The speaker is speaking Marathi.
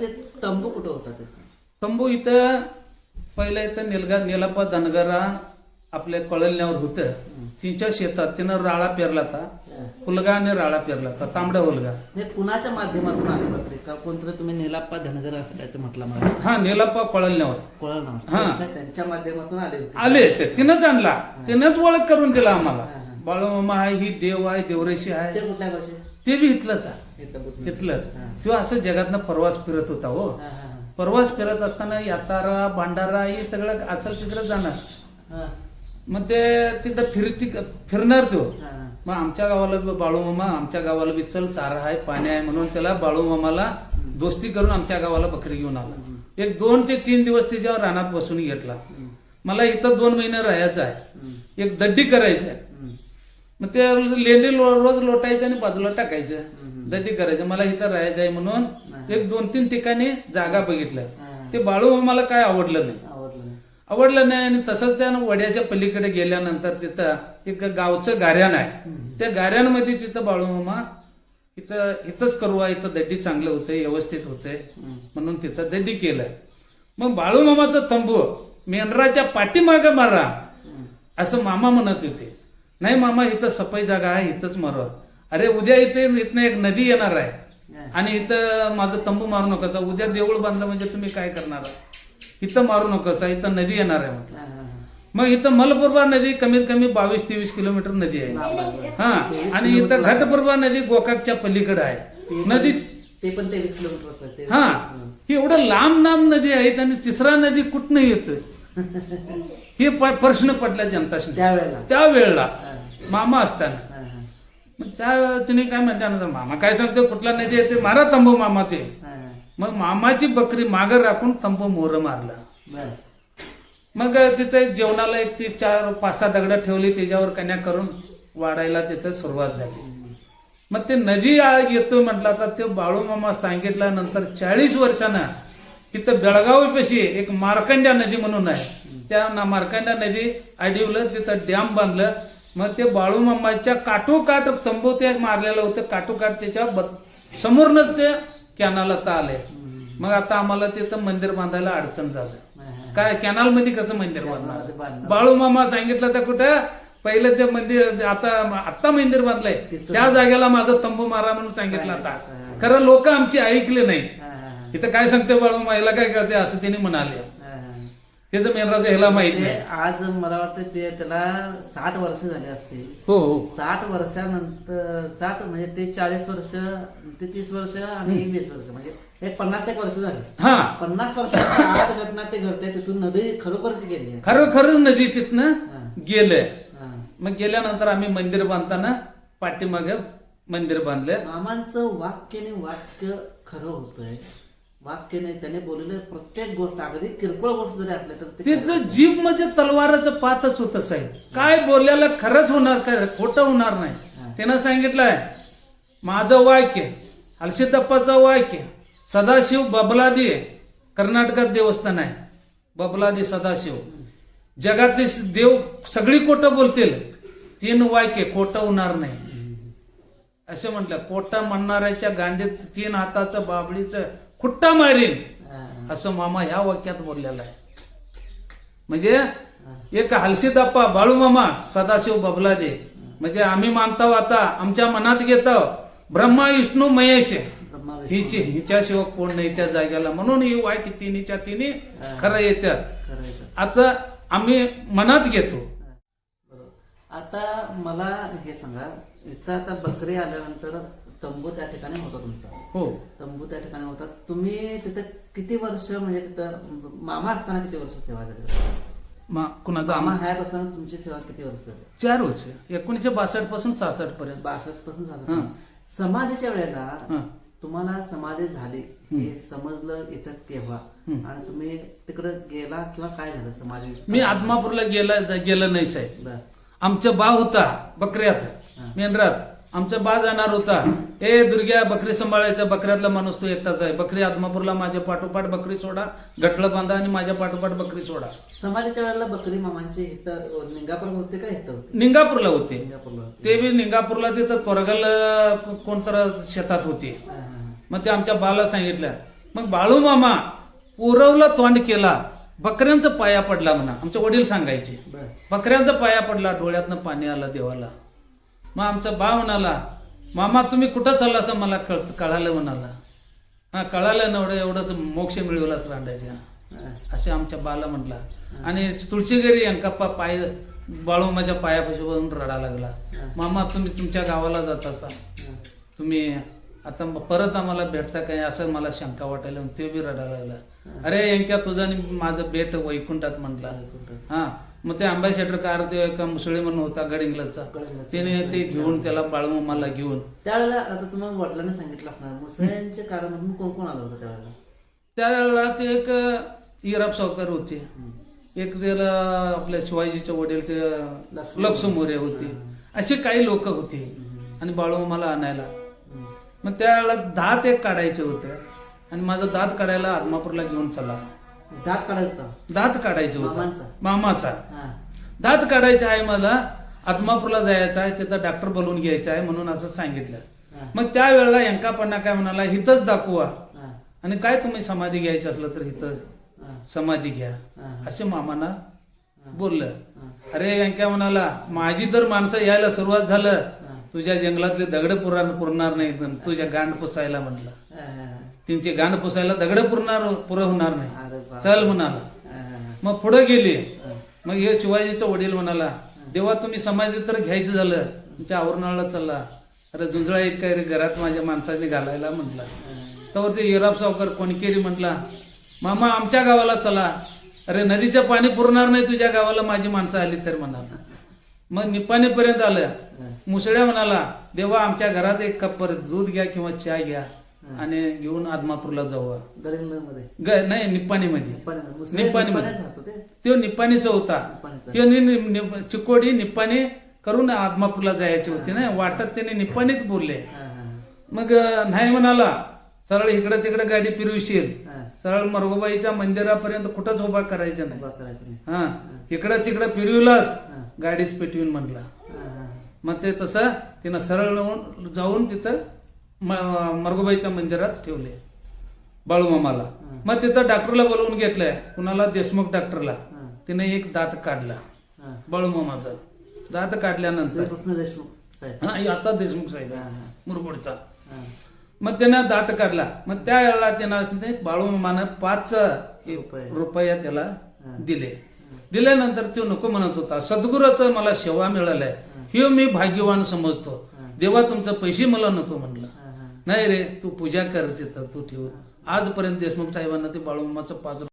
ते तंबू कुठं होता ते? तंबू इथं पहिलं इथं नेलाप्पा धनगरा आपल्या कळलण्यावर होतं. तिच्या शेतात तिनं राळा पेरला होता, हुलगा आणि राळा पेरला होता, तांबडा हुलगा. हे कुणाच्या माध्यमातून आली बकरी का? कोणतरी तुम्ही नेलाप्पा धनगर असं काय ते म्हटलं मला हा नेलाप्पा कळलण्यावर कळलं हा. ना, त्यांच्या माध्यमातून आले होते. आले ते तिनंच आणला, तिनंच ओळख करून दिला आम्हाला. बाळूमामा आहे, ही देव आहे, देवरेशी ते आहे, कुठल्या गावचे? ते बी इथलंच आहे. इथलं कुठलं? इथलं तो असं जगातनं प्रवास फिरत होता हो. हा, हा, प्रवास फिरत असताना यातारा भांडारा हे सगळं असल तिकडे जाणार. हा. मग ते तिकडे फिरणार तो. हा, हा. मग आमच्या गावाला बाळूमामा, आमच्या गावाला बी चल चारा आहे, पाणी आहे म्हणून त्याला बाळूमामाला दोस्ती करून आमच्या गावाला बकरी घेऊन आला. एक 2 ते 3 दिवस त्याच्यावर रानात बसून घेतला. मला इथं 2 महिने राहायचं आहे, एक दड्डी करायचं आहे. मग ते लेंडी रोज लोटायचं आणि बाजूला टाकायचं, दड्डी करायचं. मला इथं राहायचं आहे म्हणून एक 2-3 ठिकाणी जागा बघितल्या. ते बाळूमामाला काय आवडलं नाही, आवडलं नाही. आणि तसंच त्या वड्याच्या पलीकडे गेल्यानंतर तिथं एक गावचं गार्यान आहे. त्या गार्यानमध्ये तिथं बाळूमामा इथंच करूया, इथं दड्डी चांगलं होतंय, व्यवस्थित होतंय म्हणून तिथं दड्डी केलंय. मग बाळूमामाचं तंबू मेंढराच्या पाठीमागे मारा असं मामा म्हणत होते. नाही मामा, इथं सफाई जागा आहे, इथंच मारा. अरे उद्या इथनं एक नदी येणार आहे आणि इथं माझं तंबू मारू नका. उद्या देऊळ बांधलं म्हणजे तुम्ही काय करणार? इथं मारू नका, इथं नदी येणार आहे म्हटलं. मग इथं मलपूर्वा नदी कमीत कमी 22-23 किलोमीटर नदी आहे. हा, आणि इथं घटपूर्वा नदी गोकाकच्या पलीकडे आहे नदी. ते पण 23 किलोमीटर. हा, ही एवढं लांब नदी आहेत आणि तिसरा नदी कुठनं येत हे प्रश्न पडला जनताशी त्यावेळेला मामा असताना. मग त्या तिने काय म्हणतात, मामा काय सांगतो कुठला नदी येते, मारा तंबू मामाचे. मग मामाची बकरी मागं राखून तंबू मोर मारला. मग तिथे जेवणाला एक 4-5-6 दगड ठेवली, त्याच्यावर कन्या करून वाढायला तिथे सुरुवात झाली. मग ते नदी येतोय म्हटलं तर ते बाळूमामा सांगितल्यानंतर 40 वर्षांना तिथं बेळगावी एक मार्कंड्या नदी म्हणून आहे, त्या मार्कंड्या नदी आडवलं, तिथं डॅम बांधलं. मग ते बाळूमामाच्या काठोकाठ तंबू ते मारलेलं होतं, काठोकाठ त्याच्या समोरनच ते कॅनाल आता आले. मग आता आम्हाला तिथं मंदिर बांधायला अडचण झालं. काय कॅनाल मध्ये कसं मंदिर बांधणार? बाळूमामा सांगितलं तर कुठं पहिलं ते मंदिर, आता मंदिर बांधलंय त्या जागेला माझं तंबू मारा म्हणून सांगितलं. आता खरं लोक आमची ऐकले नाही. इथं काय सांगते बाळूमामा, याला काय कळते असं त्यांनी म्हणाले. त्याचं मेंढराचं ह्याला माहित नाही. आज मला वाटतं ते त्याला 60 वर्ष झाले असते. हो, 60 वर्षानंतर 60 म्हणजे ते 40 वर्ष, ते 30 वर्ष आणि 20 वर्ष म्हणजे हे 51 वर्ष झाले. हा, 50 वर्षात आज घटना ते घडते, तिथून नदी खरोखरच गेली. खरोखरच नदी तिथनं गेलंय. मग गेल्यानंतर आम्ही मंदिर बांधताना पाठीमागे मंदिर बांधलं. मामांचं वाक्य खरं होतंय. वाक्य नाही, त्याने बोललेलं प्रत्येक गोष्ट, अगदी किरकोळ गोष्ट जरी असल्या तर तिथं जीभ मध्ये तलवाराचं पाचच होत साहेब. काय बोलल्याला खरंच होणार, काय खोटं होणार नाही. त्यानं सांगितलंय माझं वाक्य, हलसिद्धप्पाचं वाक्य, सदाशिव बबलादी कर्नाटकात देवस्थान आहे, बबलादी सदाशिव. जगातले देव सगळी खोटं बोलतील, 3 वाक्य खोटं होणार नाही असे म्हटलं. खोटं म्हणणाऱ्याच्या गांडीत 3 हाताचं बाबळीचं खुट्टा मारीन असं मामा ह्या वाक्यात बोललेला आहे. म्हणजे एक हलसिद्धप्पा, बाळूमामा, सदाशिव बबलादे, म्हणजे आम्ही मानतो आता आमच्या मनात घेतो ब्रह्मा विष्णू महेश, हिच्याशिवाय कोण नाही त्या जागेला. म्हणून ही वाक्य 3च्या 3 खरं येतात. आता आम्ही मनात घेतो. आता मला हे सांगा, इथं आता बकरी आल्यानंतर तंबू त्या ठिकाणी होता तुमचा? हो, तंबू त्या ठिकाणी होता. तुम्ही तिथं किती वर्ष, म्हणजे तिथं मामा असताना किती वर्ष सेवा झाली? कुणाचा मामा हयात असताना तुमची सेवा किती वर्ष झाली? 4 वर्ष, 1962 पासून 66 पर्यंत. 62 पासून 66. समाधीच्या वेळेला तुम्हाला समाधी झाली हे समजलं इथं केव्हा, आणि तुम्ही तिकडे गेला किंवा काय झालं समाधी? मी आदमापूरला गेलं नाही साहेब. आमचा बा होता बकऱ्यात, मेंढरात आमचा बा जाणार होता. ए दुर्ग्या, बकरी सांभाळायचा, बकऱ्यातला माणूस तो एकटाच आहे. बकरी आदमापूरला माझ्या पाठोपाठ बकरी सोडा, गटलं बांधा आणि माझ्या पाठोपाठ बकरी सोडा. समाधीच्या वेळेला बकरी मामांची इथं निंगापूर होते का इथं होते? निंगापूरला होते. निंगापूरला ते बी निंगापूरला तिथं तोरगल कोणतर शेतात होती. मग ते आमच्या बाला सांगितलं, मग बाळू मामा पुरवला तोंड केला, बकऱ्यांचा पाया पडला म्हणा. आमचे वडील सांगायचे, बर बकऱ्यांचा पाया पडला, डोळ्यातनं पाणी आलं देवाला. मग आमचा बा म्हणाला, मामा तुम्ही कुठं चालला असं मला कळालं म्हणाला. हा कळालं ना, एवढंच मोक्ष मिळवलाच रांडायच्या असे आमच्या बाला म्हटला. आणि तुळशीगिरी अंकप्पा पाय बाळूमाच्या पायापाशी बघून रडा लागला. मामा तुम्ही तुमच्या गावाला जात असा, तुम्ही आता परत आम्हाला भेटता काय असं मला शंका वाटायला. ते बी रडा लागला. अरे यांक्या तुझं आणि माझं भेट वैकुंठात म्हटला. हा मग ते अंबाशेटर कार ते एका मुसळे म्हणून होता गडिंगलचा, त्याने ते घेऊन त्याला बाळूमामाला घेऊन. त्यावेळेला आता तुम्हाला वडिलांनी सांगितलं असणार मुसळ्यांचे कारण म्हणून कोण कोण आलं होतं त्यावेळेला? त्यावेळेला ते एक इराब सावकार होते, एक त्याला आपल्या शिवाजीचे वडील ते लक्ष्मण मोरे होते, असे काही लोक होते. आणि बाळूमामाला आणायला मग त्यावेळेला दात एक काढायचे होते. आणि माझा दात काढायला आदमापूरला घेऊन चला. दात काढायचं दात काढायचं होतं मामांचा? मामाचा. हा. दात काढायचा आहे मला, आदमापूरला जायचं आहे, त्याचा डॉक्टर बोलवून घ्यायचा आहे म्हणून असं सांगितलं. मग त्यावेळेला यंकापण्णा काय म्हणाला, हिथंच दाखवा हा. आणि काय तुम्ही समाधी घ्यायची असलं तर इथं समाधी घ्या असे मामाना बोललं. अरे यांक्या म्हणाला, माझी जर माणसं यायला सुरुवात झालं, तुझ्या जंगलातले दगड पुरणार नाही, तुझ्या गांड पुसायला म्हणलं. त्यांची गांड पुसायला दगड पुरं होणार नाही, चल म्हणाला. मग पुढे गेली. मग हे शिवाजीचा वडील म्हणाला, देवा तुम्ही समाधी तर घ्यायचं झालं, तुमच्या आवरणाला चालला. अरे जुंजळा येत काय रे घरात माझ्या माणसाने घालायला म्हटला. तर ते इराब सावकार कोणकेरी म्हटला, मामा आमच्या गावाला चला. अरे नदीचं पाणी पुरणार नाही तुझ्या गावाला, माझी माणसं आली तर म्हणाला. मग निपाणीपर्यंत आलं. मुसळ्या म्हणाला, देवा आमच्या घरात एक कप दूध घ्या किंवा चहा घ्या आणि घेऊन आदमापूरला जाऊ. नाही निप्पाणीमध्ये, निप्पाणीमध्ये तो निप्पाणीचा होता. चिकोडी निप्पाणी करून आदमापूरला जायची होती ना, वाटत त्याने निप्पाणीत बोलले. मग नाही म्हणाला, सरळ इकडे तिकडे गाडी फिरवशील, सरळ मरगोबाईच्या मंदिरापर्यंत कुठंच उभा करायचा नाही. हा इकडं तिकडं फिरविलाच गाडीच पेटवून म्हणला. मग ते तसं तिनं सरळ जाऊन तिथं मरगोबाईच्या मंदिरात ठेवले बाळूमामाला. मग तिथं डॉक्टरला बोलवून घेतलंय, कुणाला देशमुख डॉक्टरला. तिने एक दात काढला बाळूमामाचा. दात काढल्यानंतर हा आता देशमुख साहेब मुरगुडचा. मग त्यानं दात काढला. मग त्यावेळेला त्यानं बाळूमामानं 5 रुपया त्याला दिल्यानंतर तो नको म्हणत होता, सद्गुरूचं मला सेवा मिळालाय हे मी भाग्यवान समजतो, देवा तुमचं पैसे मला नको म्हणलं. नाही रे तू पूजा कर तिथं तू ठेव. आजपर्यंत देशमुख साहेबांना ते बाळूमामाचं 5